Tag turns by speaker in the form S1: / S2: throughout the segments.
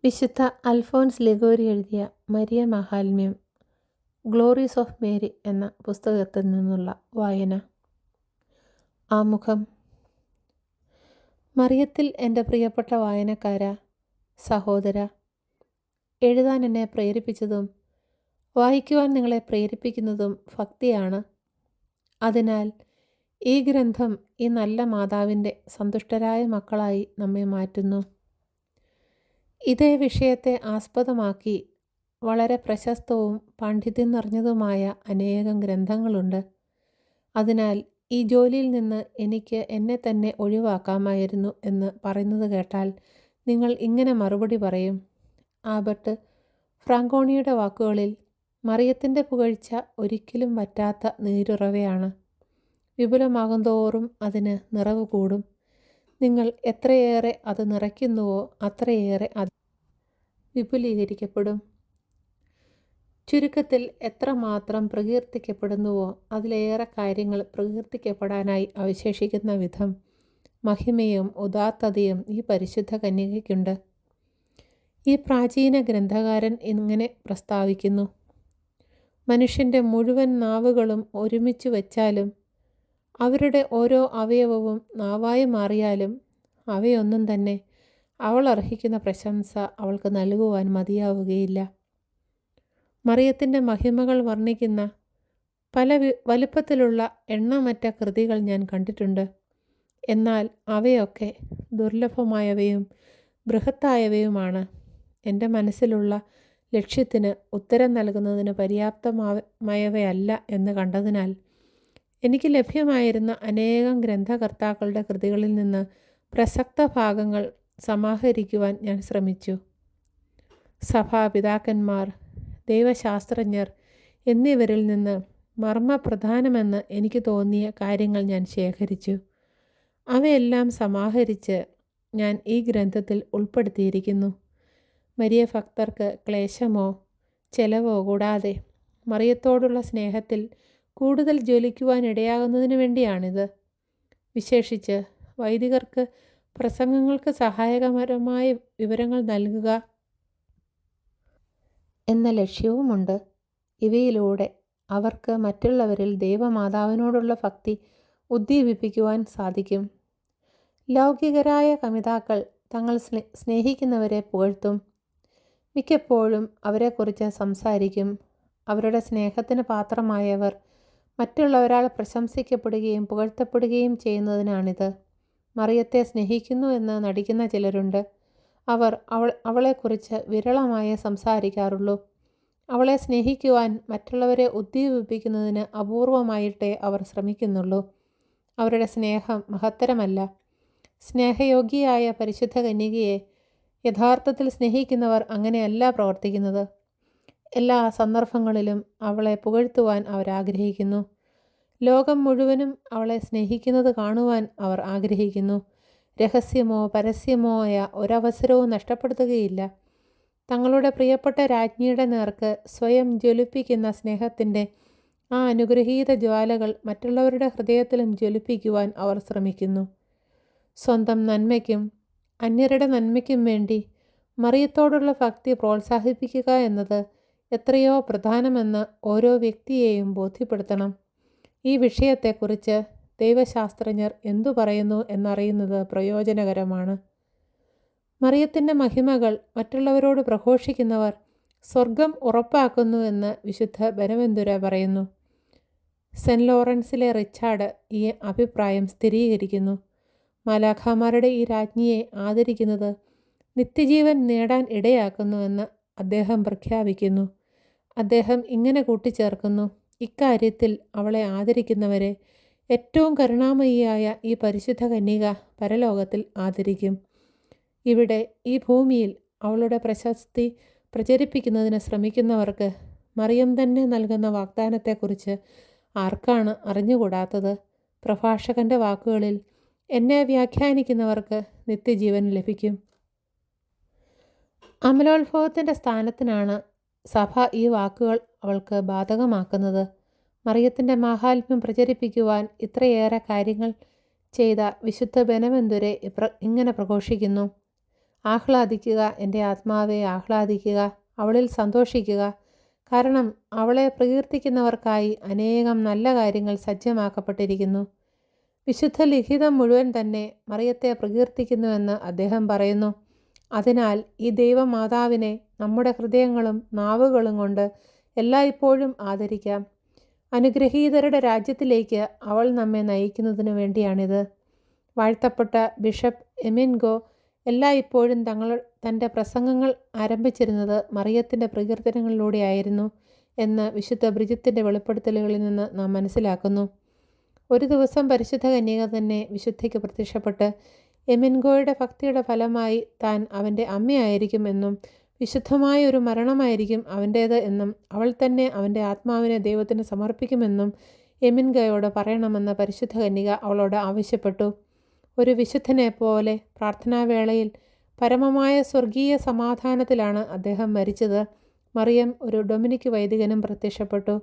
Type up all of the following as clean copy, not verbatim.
S1: വിശുദ്ധ അൽഫോൻസ് ലിഗോരി എഴുതിയ Maria Mahatmyam Glory's of Mary എന്ന പുസ്തകത്തിൽ നിന്നുള്ള വായന. ആമുഖം. മറിയത്തിൽ എൻ്റെ പ്രിയപ്പെട്ട വായനക്കാര, സഹോദര, എഴുതാൻ എന്നെ പ്രേരിപ്പിച്ചതും വായിക്കുവാൻ നിങ്ങളെ പ്രേരിപ്പിക്കുന്നതും ഭക്തിയാണ്. അതിനാൽ ഈ ഗ്രന്ഥം ഈ നല്ല മാതാവിൻ്റെ സന്തുഷ്ടരായ മക്കളായി നമ്മെ മാറ്റുന്നു. ഇതേ വിഷയത്തെ ആസ്പദമാക്കി വളരെ പ്രശസ്തവും പാണ്ഡിത്യം നിറഞ്ഞതുമായ അനേകം ഗ്രന്ഥങ്ങളുണ്ട്. അതിനാൽ ഈ ജോലിയിൽ നിന്ന് എനിക്ക് എന്നെ തന്നെ ഒഴിവാക്കാമായിരുന്നു എന്ന് പറയുന്നത് കേട്ടാൽ നിങ്ങൾ ഇങ്ങനെ മറുപടി പറയും. ആബർട്ട് ഫ്രാങ്കോണിയുടെ വാക്കുകളിൽ, മറിയത്തിൻ്റെ പുകഴ്ച ഒരിക്കലും വറ്റാത്ത നീരുറവയാണ്. വിപുലമാകുന്തോറും അതിന് നിറവ് കൂടും. നിങ്ങൾ എത്രയേറെ അത് നിറയ്ക്കുന്നുവോ അത്രയേറെ അത് വിപുലീകരിക്കപ്പെടും. ചുരുക്കത്തിൽ എത്രമാത്രം പ്രകീർത്തിക്കപ്പെടുന്നുവോ അതിലേറെ കാര്യങ്ങൾ പ്രകീർത്തിക്കപ്പെടാനായി അവശേഷിക്കുന്ന വിധം മഹിമയും ഉദാത്തതയും ഈ പരിശുദ്ധ കന്യകയ്ക്കുണ്ട്. ഈ പ്രാചീന ഗ്രന്ഥകാരൻ ഇങ്ങനെ പ്രസ്താവിക്കുന്നു: മനുഷ്യൻ്റെ മുഴുവൻ നാവുകളും ഒരുമിച്ച് വച്ചാലും അവരുടെ ഓരോ അവയവവും നാവായി മാറിയാലും അവയൊന്നും തന്നെ അവൾ അർഹിക്കുന്ന പ്രശംസ അവൾക്ക് നൽകുവാൻ മതിയാവുകയില്ല. മറിയത്തിൻ്റെ മഹിമകൾ വർണ്ണിക്കുന്ന പല വലുപ്പത്തിലുള്ള എണ്ണമറ്റ കൃതികൾ ഞാൻ കണ്ടിട്ടുണ്ട്. എന്നാൽ അവയൊക്കെ ദുർലഭമായവയും ബൃഹത്തായവയുമാണ്. എൻ്റെ മനസ്സിലുള്ള ലക്ഷ്യത്തിന് ഉത്തരം നൽകുന്നതിന് പര്യാപ്തമായവയല്ല എന്ന് കണ്ടതിനാൽ എനിക്ക് ലഭ്യമായിരുന്ന അനേകം ഗ്രന്ഥകർത്താക്കളുടെ കൃതികളിൽ നിന്ന് പ്രസക്ത ഭാഗങ്ങൾ സമാഹരിക്കുവാൻ ഞാൻ ശ്രമിച്ചു. സഭാപിതാക്കന്മാർ, ദൈവശാസ്ത്രജ്ഞർ എന്നിവരിൽ നിന്ന് മർമ്മപ്രധാനമെന്ന് എനിക്ക് തോന്നിയ കാര്യങ്ങൾ ഞാൻ ശേഖരിച്ചു. അവയെല്ലാം സമാഹരിച്ച് ഞാൻ ഈ ഗ്രന്ഥത്തിൽ ഉൾപ്പെടുത്തിയിരിക്കുന്നു. മരിയ ഭക്തർക്ക് ക്ലേശമോ ചെലവോ കൂടാതെ മറിയത്തോടുള്ള സ്നേഹത്തിൽ കൂടുതൽ ജ്വലിക്കുവാൻ ഇടയാകുന്നതിന് വേണ്ടിയാണിത്. വിശേഷിച്ച് വൈദികർക്ക് പ്രസംഗങ്ങൾക്ക് സഹായകരമായ വിവരങ്ങൾ നൽകുക എന്ന ലക്ഷ്യവുമുണ്ട്. ഇവയിലൂടെ അവർക്ക് മറ്റുള്ളവരിൽ ദൈവമാതാവിനോടുള്ള ഭക്തി ഉദ്ദീപിപ്പിക്കുവാൻ സാധിക്കും. ലൗകികരായ കമിതാക്കൾ തങ്ങൾ സ്നേഹിക്കുന്നവരെ പുകഴ്ത്തും. മിക്കപ്പോഴും അവരെക്കുറിച്ച് സംസാരിക്കും. അവരുടെ സ്നേഹത്തിന് പാത്രമായവർ മറ്റുള്ളവരാൽ പ്രശംസിക്കപ്പെടുകയും പുകഴ്ത്തപ്പെടുകയും ചെയ്യുന്നതിനാണിത്. മറിയത്തെ സ്നേഹിക്കുന്നു എന്ന് നടിക്കുന്ന ചിലരുണ്ട്. അവർ അവളെക്കുറിച്ച് വിരളമായേ സംസാരിക്കാറുള്ളൂ. അവളെ സ്നേഹിക്കുവാൻ മറ്റുള്ളവരെ ഉദ്ദീപിപ്പിക്കുന്നതിന് അപൂർവമായിട്ടേ അവർ ശ്രമിക്കുന്നുള്ളൂ. അവരുടെ സ്നേഹം മഹത്തരമല്ല. സ്നേഹയോഗ്യയായ പരിശുദ്ധ കന്യകയെ യഥാർത്ഥത്തിൽ സ്നേഹിക്കുന്നവർ അങ്ങനെയല്ല പ്രവർത്തിക്കുന്നത്. എല്ലാ സന്ദർഭങ്ങളിലും അവളെ പുകഴ്ത്തുവാൻ അവർ ആഗ്രഹിക്കുന്നു. ലോകം മുഴുവനും അവളെ സ്നേഹിക്കുന്നത് കാണുവാൻ അവർ ആഗ്രഹിക്കുന്നു. രഹസ്യമോ പരസ്യമോ ആയ ഒരവസരവും നഷ്ടപ്പെടുത്തുകയില്ല. തങ്ങളുടെ പ്രിയപ്പെട്ട രാജ്ഞിയുടെ നേർക്ക് സ്വയം ജ്വലിപ്പിക്കുന്ന സ്നേഹത്തിൻ്റെ ആ അനുഗ്രഹീത ജ്വാലകൾ മറ്റുള്ളവരുടെ ഹൃദയത്തിലും ജ്വലിപ്പിക്കുവാൻ അവർ ശ്രമിക്കുന്നു. സ്വന്തം നന്മയ്ക്കും അന്യരുടെ നന്മയ്ക്കും വേണ്ടി മറിയത്തോടുള്ള ഭക്തി പ്രോത്സാഹിപ്പിക്കുക എന്നത് എത്രയോ പ്രധാനമെന്ന് ഓരോ വ്യക്തിയെയും ബോധ്യപ്പെടുത്തണം. ഈ വിഷയത്തെക്കുറിച്ച് ദൈവശാസ്ത്രജ്ഞർ എന്തു പറയുന്നു എന്നറിയുന്നത് പ്രയോജനകരമാണ്. മറിയത്തിൻ്റെ മഹിമകൾ മറ്റുള്ളവരോട് പ്രഘോഷിക്കുന്നവർ സ്വർഗം ഉറപ്പാക്കുന്നു എന്ന് വിശുദ്ധ ബനവന്തുര പറയുന്നു. സെൻറ്റ് ലോറൻസിലെ റിച്ചാർഡ് ഈ അഭിപ്രായം സ്ഥിരീകരിക്കുന്നു. മാലാഖമാരുടെ ഈ രാജ്ഞിയെ ആദരിക്കുന്നത് നിത്യജീവൻ നേടാൻ ഇടയാക്കുന്നുവെന്ന് അദ്ദേഹം പ്രഖ്യാപിക്കുന്നു. അദ്ദേഹം ഇങ്ങനെ കൂട്ടിച്ചേർക്കുന്നു: ഇക്കാര്യത്തിൽ അവളെ ആദരിക്കുന്നവരെ ഏറ്റവും കരുണാമയിയായ ഈ പരിശുദ്ധ കന്യക പരലോകത്തിൽ ആദരിക്കും. ഇവിടെ ഈ ഭൂമിയിൽ അവളുടെ പ്രശസ്തി പ്രചരിപ്പിക്കുന്നതിന് ശ്രമിക്കുന്നവർക്ക് മറിയം തന്നെ നൽകുന്ന വാഗ്ദാനത്തെക്കുറിച്ച് ആർക്കാണ് അറിഞ്ഞുകൂടാത്തത്? പ്രഭാഷകൻ്റെ വാക്കുകളിൽ, എന്നെ വ്യാഖ്യാനിക്കുന്നവർക്ക് നിത്യജീവൻ ലഭിക്കും. അമലോത്ഭവത്തിൻ്റെ സ്ഥാനത്തിനാണ് സഭ ഈ വാക്കുകൾ അവൾക്ക് ബാധകമാക്കുന്നത്. മറിയത്തിൻ്റെ മാഹാത്മ്യം പ്രചരിപ്പിക്കുവാൻ ഇത്രയേറെ കാര്യങ്ങൾ ചെയ്ത വിശുദ്ധ ബനവന്തുരെ ഇങ്ങനെ പ്രഘോഷിക്കുന്നു: ആഹ്ലാദിക്കുക, എൻ്റെ ആത്മാവെ ആഹ്ലാദിക്കുക, അവളിൽ സന്തോഷിക്കുക. കാരണം അവളെ പ്രകീർത്തിക്കുന്നവർക്കായി അനേകം നല്ല കാര്യങ്ങൾ സജ്ജമാക്കപ്പെട്ടിരിക്കുന്നു. വിശുദ്ധ ലിഖിതം മുഴുവൻ തന്നെ മറിയത്തെ പ്രകീർത്തിക്കുന്നുവെന്ന് അദ്ദേഹം പറയുന്നു. അതിനാൽ ഈ ദൈവമാതാവിനെ നമ്മുടെ ഹൃദയങ്ങളും നാവുകളും കൊണ്ട് എല്ലായ്പ്പോഴും ആദരിക്കാം. അനുഗ്രഹീതരുടെ രാജ്യത്തിലേക്ക് അവൾ നമ്മെ നയിക്കുന്നതിനു വേണ്ടിയാണിത്. വാഴ്ത്തപ്പെട്ട ബിഷപ്പ് എമിൻഗോ എല്ലായ്പ്പോഴും തൻ്റെ പ്രസംഗങ്ങൾ ആരംഭിച്ചിരുന്നത് മറിയത്തിൻ്റെ പ്രകീർത്തനങ്ങളിലൂടെയായിരുന്നു എന്ന് വിശുദ്ധ ബ്രിജിത്തിൻ്റെ വെളിപ്പെടുത്തലുകളിൽ നിന്ന് നാം മനസ്സിലാക്കുന്നു. ഒരു ദിവസം പരിശുദ്ധ കന്യക തന്നെ വിശുദ്ധയ്ക്ക് പ്രത്യക്ഷപ്പെട്ട് എമിൻഗോയുടെ ഭക്തിയുടെ ഫലമായി താൻ അവൻ്റെ അമ്മയായിരിക്കും എന്നും വിശുദ്ധമായ ഒരു മരണമായിരിക്കും അവൻ്റേത് എന്നും അവൾ തന്നെ അവൻ്റെ ആത്മാവിനെ ദൈവത്തിന് സമർപ്പിക്കുമെന്നും എമിൻഗോയോട് പറയണമെന്ന് പരിശുദ്ധ കന്യക അവളോട് ആവശ്യപ്പെട്ടു. ഒരു വിശുദ്ധനെ പോലെ പ്രാർത്ഥനാവേളയിൽ പരമമായ സ്വർഗീയ സമാധാനത്തിലാണ് അദ്ദേഹം മരിച്ചത്. മറിയം ഒരു ഡൊമിനിക് വൈദികനും പ്രത്യക്ഷപ്പെട്ടു.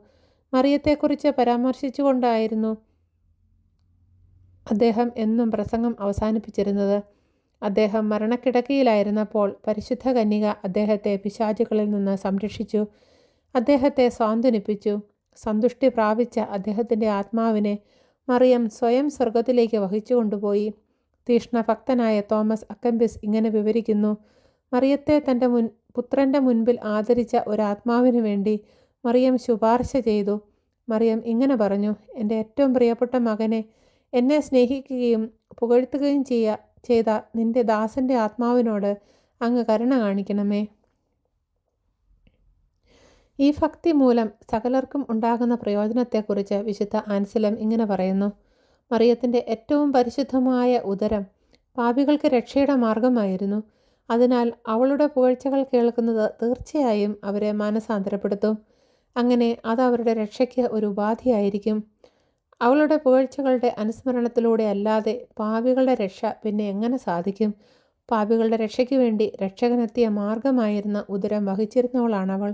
S1: മറിയത്തെക്കുറിച്ച് പരാമർശിച്ചുകൊണ്ടായിരുന്നു അദ്ദേഹം എന്നും പ്രസംഗം അവസാനിപ്പിച്ചിരുന്നത്. അദ്ദേഹം മരണക്കിടക്കയിലായിരുന്നപ്പോൾ പരിശുദ്ധ കന്യക അദ്ദേഹത്തെ പിശാചുകളിൽ നിന്ന് സംരക്ഷിച്ചു, അദ്ദേഹത്തെ സാന്ത്വനിപ്പിച്ചു. സന്തുഷ്ടി പ്രാപിച്ച അദ്ദേഹത്തിൻ്റെ ആത്മാവിനെ മറിയം സ്വയം സ്വർഗത്തിലേക്ക് വഹിച്ചു കൊണ്ടുപോയി. തീഷ്ണഭക്തനായ തോമസ് അക്കംബിസ് ഇങ്ങനെ വിവരിക്കുന്നു: മറിയത്തെ തൻ്റെ പുത്രൻ്റെ മുൻപിൽ ആദരിച്ച ഒരാത്മാവിനു വേണ്ടി മറിയം ശുപാർശ ചെയ്തു. മറിയം ഇങ്ങനെ പറഞ്ഞു: എൻ്റെ ഏറ്റവും പ്രിയപ്പെട്ട മകനെ, എന്നെ സ്നേഹിക്കുകയും പുകഴ്ത്തുകയും ചെയ്ത നിന്റെ ദാസൻ്റെ ആത്മാവിനോട് അങ്ങ് കരുണ കാണിക്കണമേ. ഈ ഭക്തി മൂലം സകലർക്കും ഉണ്ടാകുന്ന പ്രയോജനത്തെക്കുറിച്ച് വിശുദ്ധ ആൻസലം ഇങ്ങനെ പറയുന്നു: മറിയത്തിൻ്റെ ഏറ്റവും പരിശുദ്ധമായ ഉദരം പാപികൾക്ക് രക്ഷയുടെ മാർഗമായിരുന്നു. അതിനാൽ അവളുടെ പുകഴ്ചകൾ കേൾക്കുന്നത് തീർച്ചയായും അവരെ മാനസാന്തരപ്പെടുത്തും. അങ്ങനെ അത് അവരുടെ രക്ഷയ്ക്ക് ഒരു ഉപാധിയായിരിക്കും. അവളുടെ പുകഴ്ചകളുടെ അനുസ്മരണത്തിലൂടെ അല്ലാതെ പാപികളുടെ രക്ഷ പിന്നെ എങ്ങനെ സാധിക്കും? പാപികളുടെ രക്ഷയ്ക്ക് വേണ്ടി രക്ഷകനെത്തിയ മാർഗമായിരുന്ന ഉദരം വഹിച്ചിരുന്നവളാണവൾ.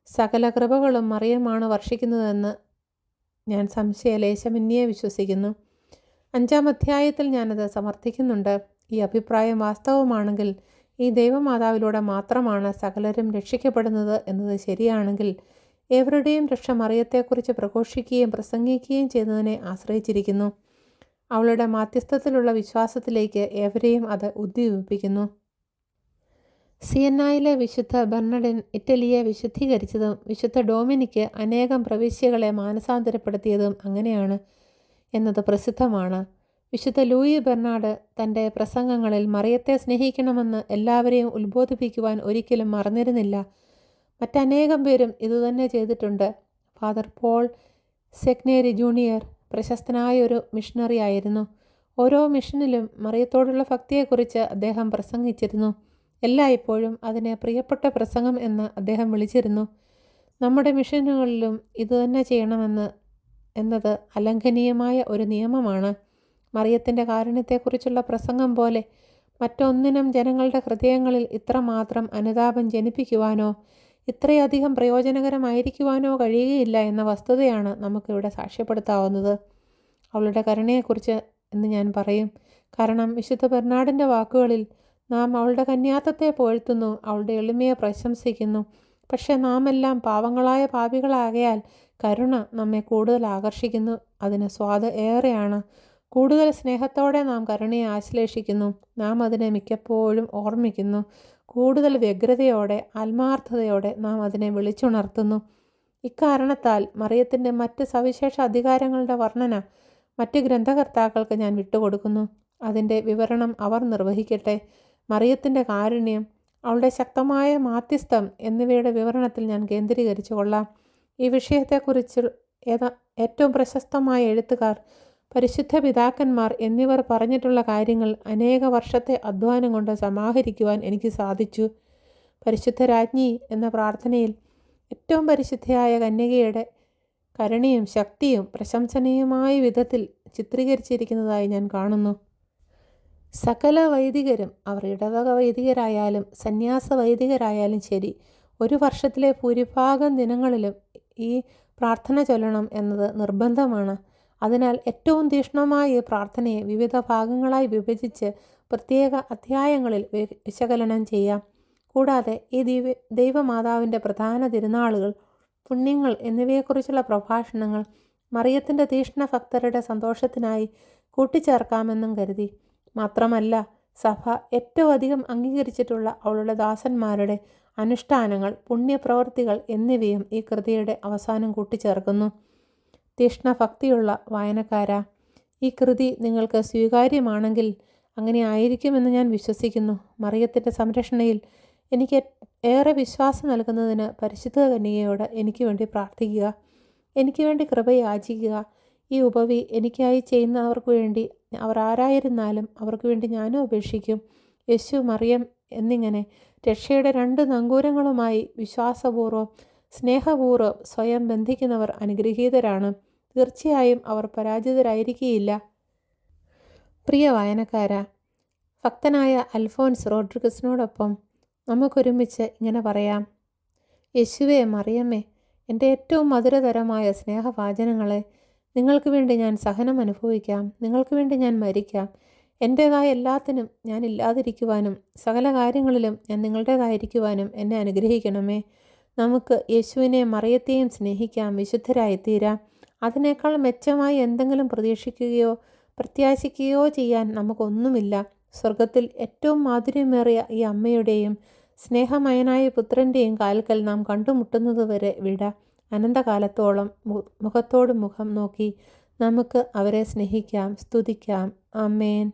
S1: സകല കൃപകളും മറിയമാണ് വർഷിക്കുന്നതെന്ന് ഞാൻ സംശയലേശമന്യേ വിശ്വസിക്കുന്നു. 5-ാം അധ്യായത്തിൽ ഞാനത് സമർത്ഥിക്കുന്നുണ്ട്. ഈ അഭിപ്രായം വാസ്തവമാണെങ്കിൽ, ഈ ദൈവമാതാവിലൂടെ മാത്രമാണ് സകലരും രക്ഷിക്കപ്പെടുന്നത് എന്നത് ശരിയാണെങ്കിൽ, ഏവരുടെയും രക്ഷ മറിയത്തെക്കുറിച്ച് പ്രഘോഷിക്കുകയും പ്രസംഗിക്കുകയും ചെയ്യുന്നതിനെ ആശ്രയിച്ചിരിക്കുന്നു. അവളുടെ മാധ്യസ്ഥത്തിലുള്ള വിശ്വാസത്തിലേക്ക് ഏവരെയും അത് ഉദ്ദീപിപ്പിക്കുന്നു. സിയന്നായിലെ വിശുദ്ധ ബെർണഡിൻ ഇറ്റലിയെ വിശുദ്ധീകരിച്ചതും വിശുദ്ധ ഡൊമിനിക്ക് അനേകം പ്രവിശ്യകളെ മാനസാന്തരപ്പെടുത്തിയതും അങ്ങനെയാണ് എന്നത് പ്രസിദ്ധമാണ്. വിശുദ്ധ ലൂയി ബെർണാഡ് തൻ്റെ പ്രസംഗങ്ങളിൽ മറിയത്തെ സ്നേഹിക്കണമെന്ന് എല്ലാവരെയും ഉത്ബോധിപ്പിക്കുവാൻ ഒരിക്കലും മറന്നിരുന്നില്ല. മറ്റനേകം പേരും ഇതുതന്നെ ചെയ്തിട്ടുണ്ട്. ഫാദർ പോൾ സെഗ്നേരി ജൂനിയർ പ്രശസ്തനായ ഒരു മിഷണറി ആയിരുന്നു. ഓരോ മിഷനിലും മറിയത്തോടുള്ള ഭക്തിയെക്കുറിച്ച് അദ്ദേഹം പ്രസംഗിച്ചിരുന്നു. എല്ലായ്പ്പോഴും അതിനെ പ്രിയപ്പെട്ട പ്രസംഗം എന്ന് അദ്ദേഹം വിളിച്ചിരുന്നു. നമ്മുടെ മിഷനുകളിലും ഇതുതന്നെ എന്നത് അലംഘനീയമായ ഒരു നിയമമാണ്. മറിയത്തിൻ്റെ കാരുണ്യത്തെക്കുറിച്ചുള്ള പ്രസംഗം പോലെ മറ്റൊന്നിനും ജനങ്ങളുടെ ഹൃദയങ്ങളിൽ ഇത്രമാത്രം അനുതാപം ജനിപ്പിക്കുവാനോ ഇത്രയധികം പ്രയോജനകരമായിരിക്കുവാനോ കഴിയുകയില്ല എന്ന വസ്തുതയാണ് നമുക്കിവിടെ സാക്ഷ്യപ്പെടുത്താവുന്നത്. അവളുടെ കരുണയെക്കുറിച്ച് എന്ന് ഞാൻ പറയും. കാരണം വിശുദ്ധ ബെർണാഡിൻ്റെ വാക്കുകളിൽ നാം അവളുടെ കന്യാത്വത്തെ പുകഴ്ത്തുന്നു, അവളുടെ എളിമയെ പ്രശംസിക്കുന്നു. പക്ഷേ നാം എല്ലാം പാവങ്ങളായ പാപികളാകയാൽ കരുണ നമ്മെ കൂടുതൽ ആകർഷിക്കുന്നു. അതിന് സ്വാദ് ഏറെയാണ്. കൂടുതൽ സ്നേഹത്തോടെ നാം കരുണയെ ആശ്ലേഷിക്കുന്നു. നാം അതിനെ മിക്കപ്പോഴും ഓർമ്മിക്കുന്നു. കൂടുതൽ വ്യഗ്രതയോടെ ആത്മാർത്ഥതയോടെ നാം അതിനെ വിളിച്ചുണർത്തുന്നു. ഇക്കാരണത്താൽ മറിയത്തിൻ്റെ മറ്റ് സവിശേഷ അധികാരങ്ങളുടെ വർണ്ണന മറ്റ് ഗ്രന്ഥകർത്താക്കൾക്ക് ഞാൻ വിട്ടുകൊടുക്കുന്നു. അതിൻ്റെ വിവരണം അവർ നിർവഹിക്കട്ടെ. മറിയത്തിൻ്റെ കാരുണ്യം, അവളുടെ ശക്തമായ മാധ്യസ്ഥം എന്നിവയുടെ വിവരണത്തിൽ ഞാൻ കേന്ദ്രീകരിച്ചു കൊള്ളാം. ഈ വിഷയത്തെക്കുറിച്ച് ഏറ്റവും പ്രശസ്തമായ എഴുത്തുകാർ, പരിശുദ്ധ പിതാക്കന്മാർ എന്നിവർ പറഞ്ഞിട്ടുള്ള കാര്യങ്ങൾ അനേക വർഷത്തെ അധ്വാനം കൊണ്ട് സമാഹരിക്കുവാൻ എനിക്ക് സാധിച്ചു. പരിശുദ്ധ രാജ്ഞി എന്ന പ്രാർത്ഥനയിൽ ഏറ്റവും പരിശുദ്ധയായ കന്യകയുടെ കരുണയും ശക്തിയും പ്രശംസനീയമായ വിധത്തിൽ ചിത്രീകരിച്ചിരിക്കുന്നതായി ഞാൻ കാണുന്നു. സകല വൈദികരും, അവർ ഇടവക വൈദികരായാലും സന്യാസ വൈദികരായാലും ശരി, ഒരു വർഷത്തിലെ ഭൂരിഭാഗം ദിനങ്ങളിലും ഈ പ്രാർത്ഥന ചൊല്ലണം എന്നത് നിർബന്ധമാണ്. അതിനാൽ ഏറ്റവും തീക്ഷ്ണമായ ഈ പ്രാർത്ഥനയെ വിവിധ ഭാഗങ്ങളായി വിഭജിച്ച് പ്രത്യേക അധ്യായങ്ങളിൽ വിശകലനം ചെയ്യാം. കൂടാതെ ഈ ദൈവമാതാവിൻ്റെ പ്രധാന തിരുനാളുകൾ, പുണ്യങ്ങൾ എന്നിവയെക്കുറിച്ചുള്ള പ്രഭാഷണങ്ങൾ മറിയത്തിൻ്റെ തീക്ഷ്ണ ഭക്തരുടെ സന്തോഷത്തിനായി കൂട്ടിച്ചേർക്കാമെന്നും കരുതി. മാത്രമല്ല, സഭ ഏറ്റവും അധികം അംഗീകരിച്ചിട്ടുള്ള അവളുടെ ദാസന്മാരുടെ അനുഷ്ഠാനങ്ങൾ, പുണ്യപ്രവൃത്തികൾ എന്നിവയും ഈ കൃതിയുടെ അവസാനം കൂട്ടിച്ചേർക്കുന്നു. തീക്ഷ്ണഭക്തിയുള്ള വായനക്കാരാ, ഈ കൃതി നിങ്ങൾക്ക് സ്വീകാര്യമാണെങ്കിൽ അങ്ങനെ ആയിരിക്കുമെന്ന് ഞാൻ വിശ്വസിക്കുന്നു. മറിയത്തിൻ്റെ സംരക്ഷണയിൽ എനിക്ക് ഏറെ വിശ്വാസം നൽകുന്നതിന് പരിശുദ്ധ കന്യകയോട് എനിക്ക് വേണ്ടി പ്രാർത്ഥിക്കുക, എനിക്ക് വേണ്ടി കൃപ യാചിക്കുക. ഈ ഉപവി എനിക്കായി ചെയ്യുന്നവർക്ക് വേണ്ടി, അവർ ആരായിരുന്നാലും അവർക്ക് വേണ്ടി ഞാനും അപേക്ഷിക്കും. യേശു, മറിയം എന്നിങ്ങനെ രക്ഷയുടെ 2 നങ്കൂരങ്ങളുമായി വിശ്വാസപൂർവ്വം സ്നേഹപൂർവ്വം സ്വയം ബന്ധിക്കുന്നവർ അനുഗ്രഹീതരാണ്. തീർച്ചയായും അവർ പരാജിതരായിരിക്കുകയില്ല. പ്രിയ വായനക്കാരാ, ഭക്തനായ അൽഫോൻസ് റോഡ്രിഗസിനോടൊപ്പം നമുക്കൊരുമിച്ച് ഇങ്ങനെ പറയാം: യേശുവേ, മറിയമ്മേ, എൻ്റെ ഏറ്റവും മധുരതരമായ സ്നേഹവാചനങ്ങളെ, നിങ്ങൾക്ക് വേണ്ടി ഞാൻ സഹനം അനുഭവിക്കാം, നിങ്ങൾക്ക് വേണ്ടി ഞാൻ മരിക്കാം. എൻ്റേതായ എല്ലാത്തിനും ഞാൻ ഇല്ലാതിരിക്കുവാനും സകല കാര്യങ്ങളിലും ഞാൻ നിങ്ങളുടേതായിരിക്കുവാനും എന്നെ അനുഗ്രഹിക്കണമേ. നമുക്ക് യേശുവിനെയും മറിയത്തെയും സ്നേഹിക്കാം, വിശുദ്ധരായിത്തീരാം. അതിനേക്കാൾ മെച്ചമായി എന്തെങ്കിലും പ്രതീക്ഷിക്കുകയോ പ്രത്യാശിക്കുകയോ ചെയ്യാൻ നമുക്കൊന്നുമില്ല. സ്വർഗത്തിൽ ഏറ്റവും മാധുര്യമേറിയ ഈ അമ്മയുടെയും സ്നേഹമയനായ പുത്രൻ്റെയും കാൽക്കൽ നാം കണ്ടുമുട്ടുന്നതുവരെ വിട. അനന്തകാലത്തോളം മുഖത്തോട് മുഖം നോക്കി നമുക്ക് അവരെ സ്നേഹിക്കാം, സ്തുതിക്കാം. ആമേൻ.